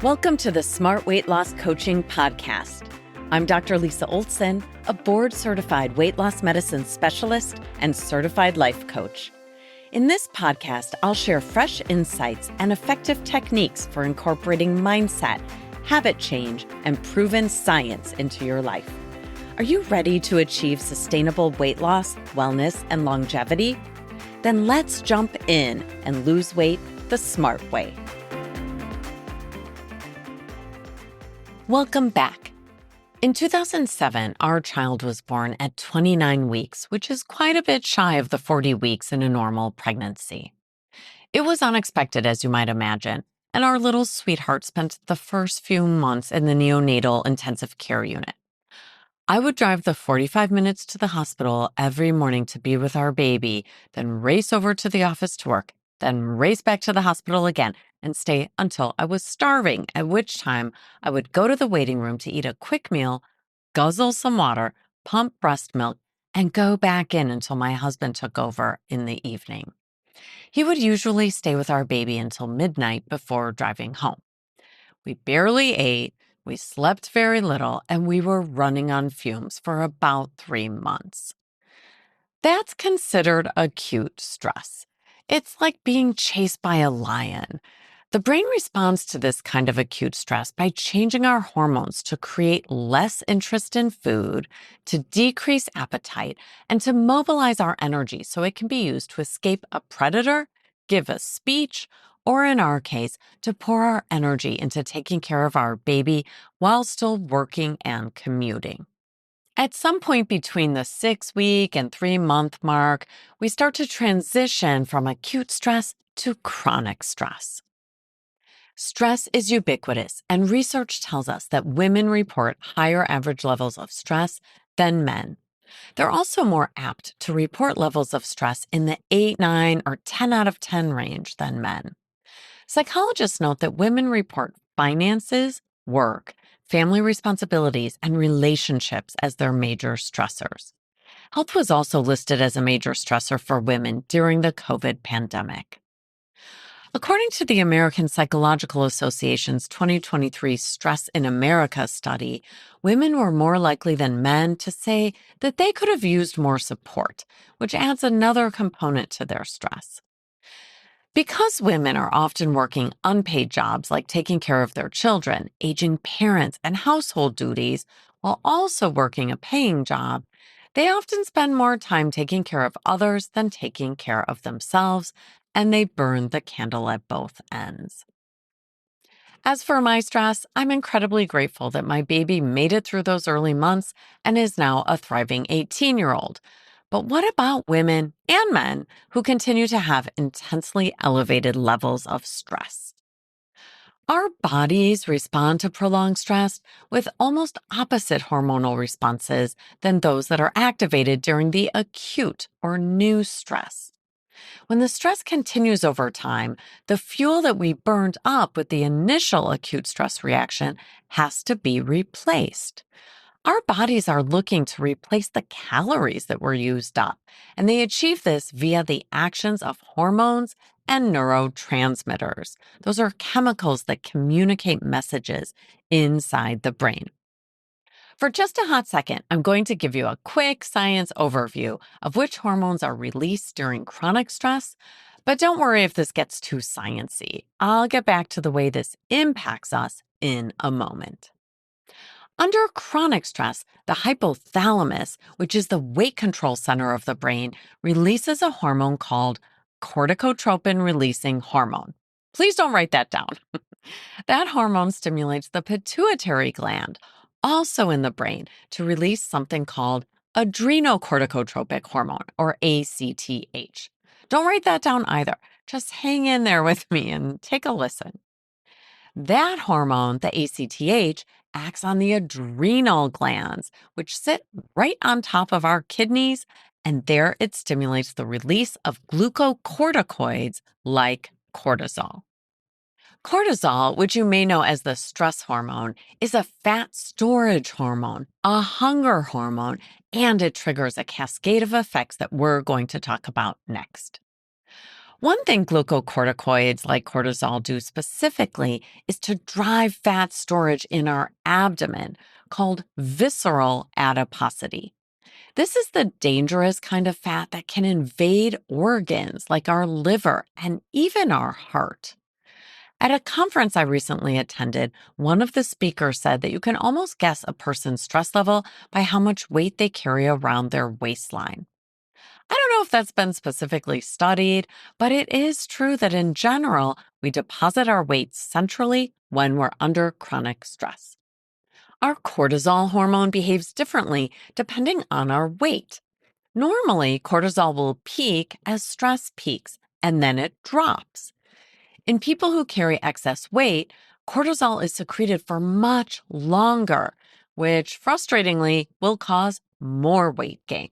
Welcome to the Smart Weight Loss Coaching Podcast. I'm Dr. Lisa Oldson, a board-certified weight loss medicine specialist and certified life coach. In this podcast, I'll share fresh insights and effective techniques for incorporating mindset, habit change, and proven science into your life. Are you ready to achieve sustainable weight loss, wellness, and longevity? Then let's jump in and lose weight the smart way. Welcome back. In 2007, our child was born at 29 weeks, which is quite a bit shy of the 40 weeks in a normal pregnancy. It was unexpected, as you might imagine, and our little sweetheart spent the first few months in the neonatal intensive care unit. I would drive the 45 minutes to the hospital every morning to be with our baby, then race over to the office to work, then race back to the hospital again, and stay until I was starving, at which time I would go to the waiting room to eat a quick meal, guzzle some water, pump breast milk, and go back in until my husband took over in the evening. He would usually stay with our baby until midnight before driving home. We barely ate, we slept very little, and we were running on fumes for about 3 months. That's considered acute stress. It's like being chased by a lion. The brain responds to this kind of acute stress by changing our hormones to create less interest in food, to decrease appetite, and to mobilize our energy so it can be used to escape a predator, give a speech, or in our case, to pour our energy into taking care of our baby while still working and commuting. At some point between the 6-week and 3-month mark, we start to transition from acute stress to chronic stress. Stress is ubiquitous, and research tells us that women report higher average levels of stress than men. They're also more apt to report levels of stress in the 8, 9, or 10 out of 10 range than men. Psychologists note that women report finances, work, family responsibilities, and relationships as their major stressors. Health was also listed as a major stressor for women during the COVID pandemic. According to the American Psychological Association's 2023 Stress in America study, women were more likely than men to say that they could have used more support, which adds another component to their stress. Because women are often working unpaid jobs like taking care of their children, aging parents, and household duties, while also working a paying job, they often spend more time taking care of others than taking care of themselves, and they burn the candle at both ends. As for my stress, I'm incredibly grateful that my baby made it through those early months and is now a thriving 18-year-old. But what about women and men who continue to have intensely elevated levels of stress? Our bodies respond to prolonged stress with almost opposite hormonal responses than those that are activated during the acute or new stress. When the stress continues over time, the fuel that we burned up with the initial acute stress reaction has to be replaced. Our bodies are looking to replace the calories that were used up, and they achieve this via the actions of hormones and neurotransmitters. Those are chemicals that communicate messages inside the brain. For just a hot second, I'm going to give you a quick science overview of which hormones are released during chronic stress, but don't worry if this gets too sciencey. I'll get back to the way this impacts us in a moment. Under chronic stress, the hypothalamus, which is the weight control center of the brain, releases a hormone called corticotropin-releasing hormone. Please don't write that down. That hormone stimulates the pituitary gland, also in the brain, to release something called adrenocorticotropic hormone, or ACTH. Don't write that down either. Just hang in there with me and take a listen. That hormone, the ACTH, acts on the adrenal glands, which sit right on top of our kidneys, and there it stimulates the release of glucocorticoids like cortisol. Cortisol, which you may know as the stress hormone, is a fat storage hormone, a hunger hormone, and it triggers a cascade of effects that we're going to talk about next. One thing glucocorticoids like cortisol do specifically is to drive fat storage in our abdomen, called visceral adiposity. This is the dangerous kind of fat that can invade organs like our liver and even our heart. At a conference I recently attended, one of the speakers said that you can almost guess a person's stress level by how much weight they carry around their waistline. I don't know if that's been specifically studied, but it is true that in general, we deposit our weight centrally when we're under chronic stress. Our cortisol hormone behaves differently depending on our weight. Normally, cortisol will peak as stress peaks, and then it drops. In people who carry excess weight, cortisol is secreted for much longer, which frustratingly will cause more weight gain.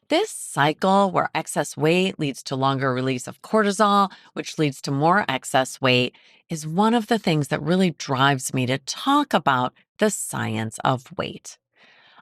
This cycle where excess weight leads to longer release of cortisol, which leads to more excess weight, is one of the things that really drives me to talk about the science of weight.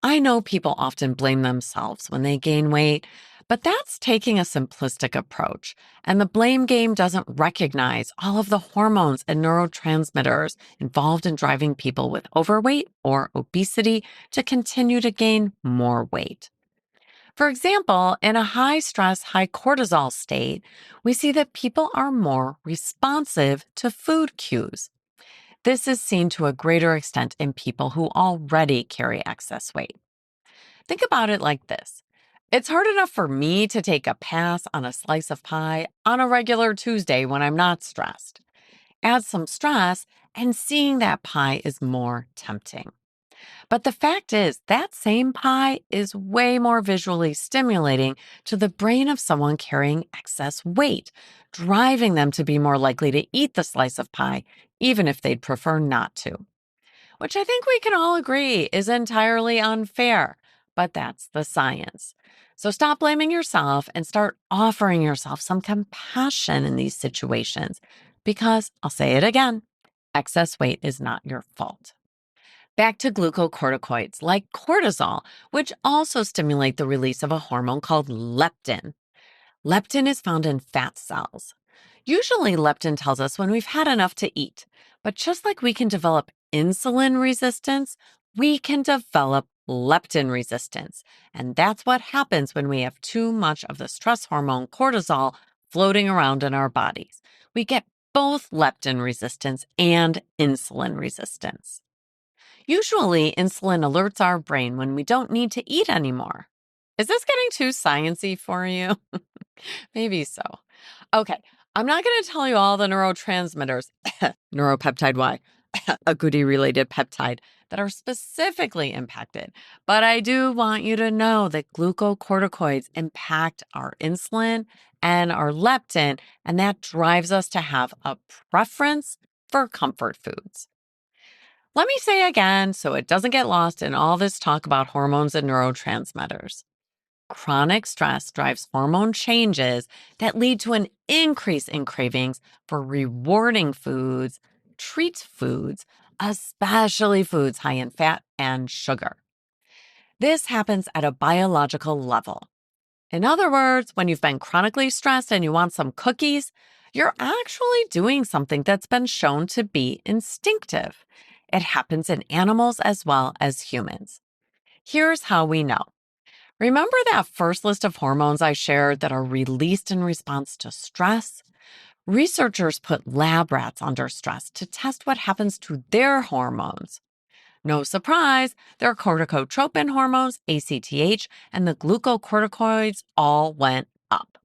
I know people often blame themselves when they gain weight, but that's taking a simplistic approach. And the blame game doesn't recognize all of the hormones and neurotransmitters involved in driving people with overweight or obesity to continue to gain more weight. For example, in a high stress, high cortisol state, we see that people are more responsive to food cues. This is seen to a greater extent in people who already carry excess weight. Think about it like this. It's hard enough for me to take a pass on a slice of pie on a regular Tuesday when I'm not stressed. Add some stress, and seeing that pie is more tempting. But the fact is, that same pie is way more visually stimulating to the brain of someone carrying excess weight, driving them to be more likely to eat the slice of pie, even if they'd prefer not to. Which I think we can all agree is entirely unfair, but that's the science. So stop blaming yourself and start offering yourself some compassion in these situations, because I'll say it again, excess weight is not your fault. Back to glucocorticoids like cortisol, which also stimulate the release of a hormone called leptin. Leptin is found in fat cells. Usually, leptin tells us when we've had enough to eat. But just like we can develop insulin resistance, we can develop leptin resistance. And that's what happens when we have too much of the stress hormone cortisol floating around in our bodies. We get both leptin resistance and insulin resistance. Usually, insulin alerts our brain when we don't need to eat anymore. Is this getting too sciencey for you? Maybe so. Okay, I'm not going to tell you all the neurotransmitters, neuropeptide Y, a goody-related peptide, that are specifically impacted. But I do want you to know that glucocorticoids impact our insulin and our leptin, and that drives us to have a preference for comfort foods. Let me say again so it doesn't get lost in all this talk about hormones and neurotransmitters. Chronic stress drives hormone changes that lead to an increase in cravings for rewarding foods, treat foods, especially foods high in fat and sugar. This happens at a biological level. In other words, when you've been chronically stressed and you want some cookies, you're actually doing something that's been shown to be instinctive. It happens in animals as well as humans. Here's how we know. Remember that first list of hormones I shared that are released in response to stress? Researchers put lab rats under stress to test what happens to their hormones. No surprise, their corticotropin hormones, ACTH, and the glucocorticoids all went up.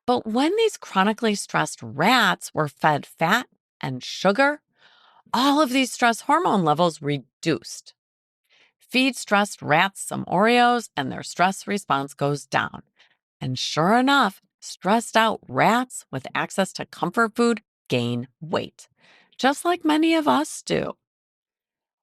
But when these chronically stressed rats were fed fat and sugar, all of these stress hormone levels reduced. Feed stressed rats some Oreos and their stress response goes down. And sure enough, stressed out rats with access to comfort food gain weight, just like many of us do.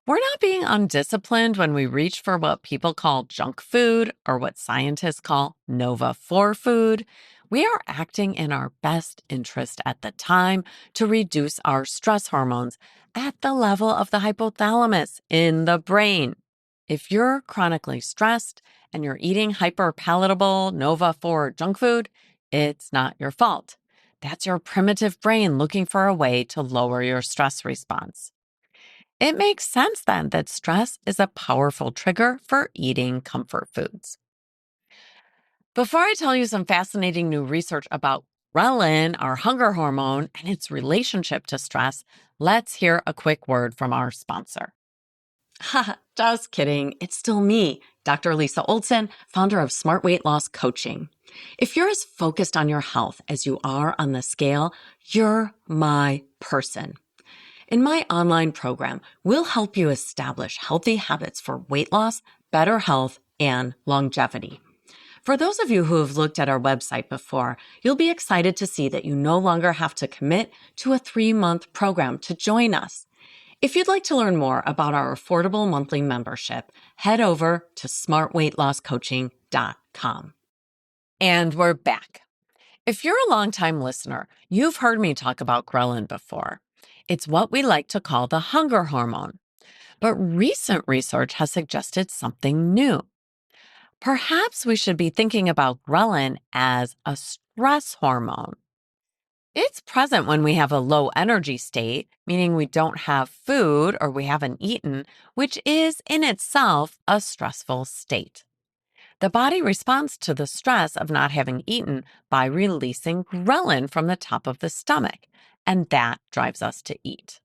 We're not being undisciplined when we reach for what people call junk food or what scientists call Nova 4 food. We are acting in our best interest at the time to reduce our stress hormones at the level of the hypothalamus in the brain. If you're chronically stressed and you're eating hyperpalatable Nova 4 junk food, it's not your fault. That's your primitive brain looking for a way to lower your stress response. It makes sense then that stress is a powerful trigger for eating comfort foods. Before I tell you some fascinating new research about ghrelin, our hunger hormone, and its relationship to stress, let's hear a quick word from our sponsor. Haha, just kidding. It's still me, Dr. Lisa Oldson, founder of Smart Weight Loss Coaching. If you're as focused on your health as you are on the scale, you're my person. In my online program, we'll help you establish healthy habits for weight loss, better health, and longevity. For those of you who have looked at our website before, you'll be excited to see that you no longer have to commit to a 3-month program to join us. If you'd like to learn more about our affordable monthly membership, head over to smartweightlosscoaching.com. And we're back. If you're a longtime listener, you've heard me talk about ghrelin before. It's what we like to call the hunger hormone. But recent research has suggested something new. Perhaps we should be thinking about ghrelin as a stress hormone. It's present when we have a low energy state, meaning we don't have food or we haven't eaten, which is in itself a stressful state. The body responds to the stress of not having eaten by releasing ghrelin from the top of the stomach, and that drives us to eat.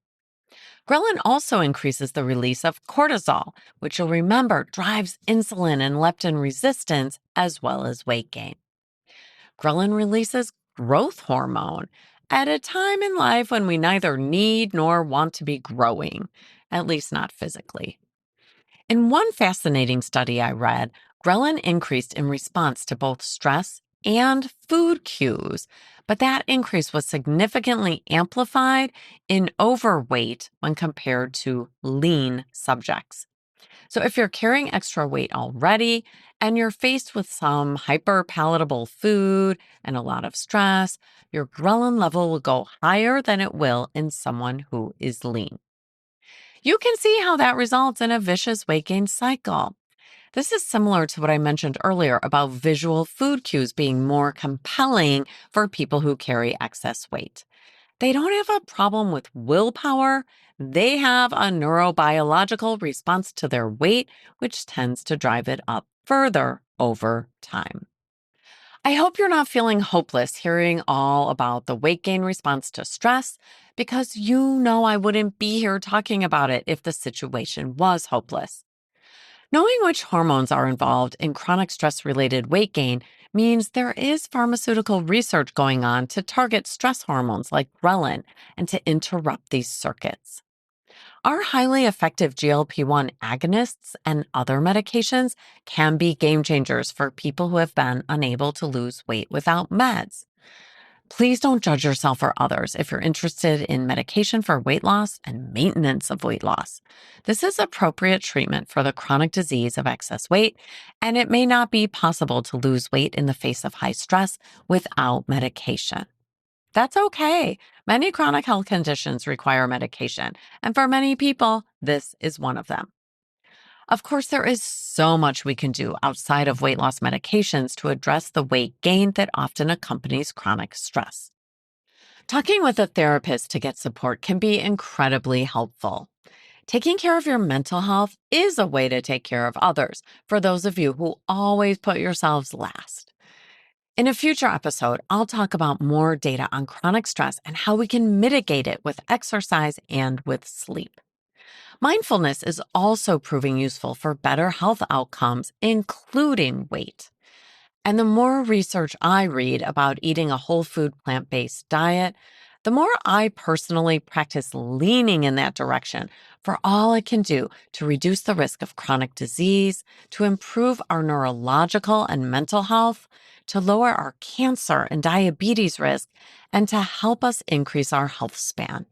Ghrelin also increases the release of cortisol, which you'll remember drives insulin and leptin resistance as well as weight gain. Ghrelin releases growth hormone at a time in life when we neither need nor want to be growing, at least not physically. In one fascinating study I read, ghrelin increased in response to both stress and food cues, but that increase was significantly amplified in overweight when compared to lean subjects. So if you're carrying extra weight already and you're faced with some hyperpalatable food and a lot of stress, your ghrelin level will go higher than it will in someone who is lean. You can see how that results in a vicious weight gain cycle. This is similar to what I mentioned earlier about visual food cues being more compelling for people who carry excess weight. They don't have a problem with willpower. They have a neurobiological response to their weight, which tends to drive it up further over time. I hope you're not feeling hopeless hearing all about the weight gain response to stress, because you know I wouldn't be here talking about it if the situation was hopeless. Knowing which hormones are involved in chronic stress-related weight gain means there is pharmaceutical research going on to target stress hormones like ghrelin and to interrupt these circuits. Our highly effective GLP-1 agonists and other medications can be game changers for people who have been unable to lose weight without meds. Please don't judge yourself or others if you're interested in medication for weight loss and maintenance of weight loss. This is appropriate treatment for the chronic disease of excess weight, and it may not be possible to lose weight in the face of high stress without medication. That's okay. Many chronic health conditions require medication, and for many people, this is one of them. Of course, there is so much we can do outside of weight loss medications to address the weight gain that often accompanies chronic stress. Talking with a therapist to get support can be incredibly helpful. Taking care of your mental health is a way to take care of others for those of you who always put yourselves last. In a future episode, I'll talk about more data on chronic stress and how we can mitigate it with exercise and with sleep. Mindfulness is also proving useful for better health outcomes, including weight. And the more research I read about eating a whole food plant-based diet, the more I personally practice leaning in that direction for all it can do to reduce the risk of chronic disease, to improve our neurological and mental health, to lower our cancer and diabetes risk, and to help us increase our health span.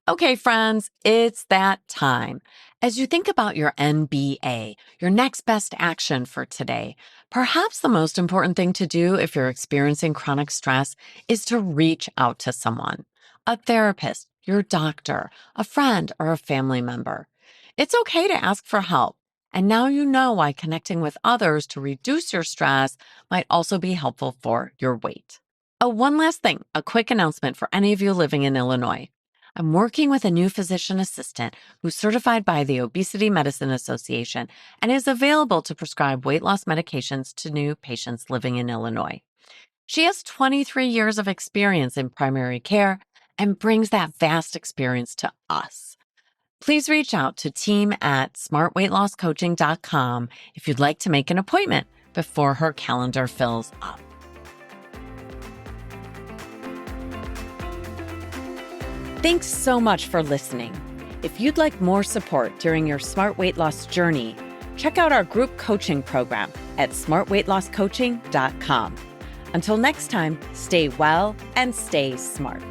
Okay, friends, it's that time. As you think about your NBA, your next best action for today, perhaps the most important thing to do if you're experiencing chronic stress is to reach out to someone, a therapist, your doctor, a friend, or a family member. It's okay to ask for help. And now you know why connecting with others to reduce your stress might also be helpful for your weight. Oh, one last thing, a quick announcement for any of you living in Illinois. I'm working with a new physician assistant who's certified by the Obesity Medicine Association and is available to prescribe weight loss medications to new patients living in Illinois. She has 23 years of experience in primary care and brings that vast experience to us. Please reach out to team@smartweightlosscoaching.com if you'd like to make an appointment before her calendar fills up. Thanks so much for listening. If you'd like more support during your smart weight loss journey, check out our group coaching program at smartweightlosscoaching.com. Until next time, stay well and stay smart.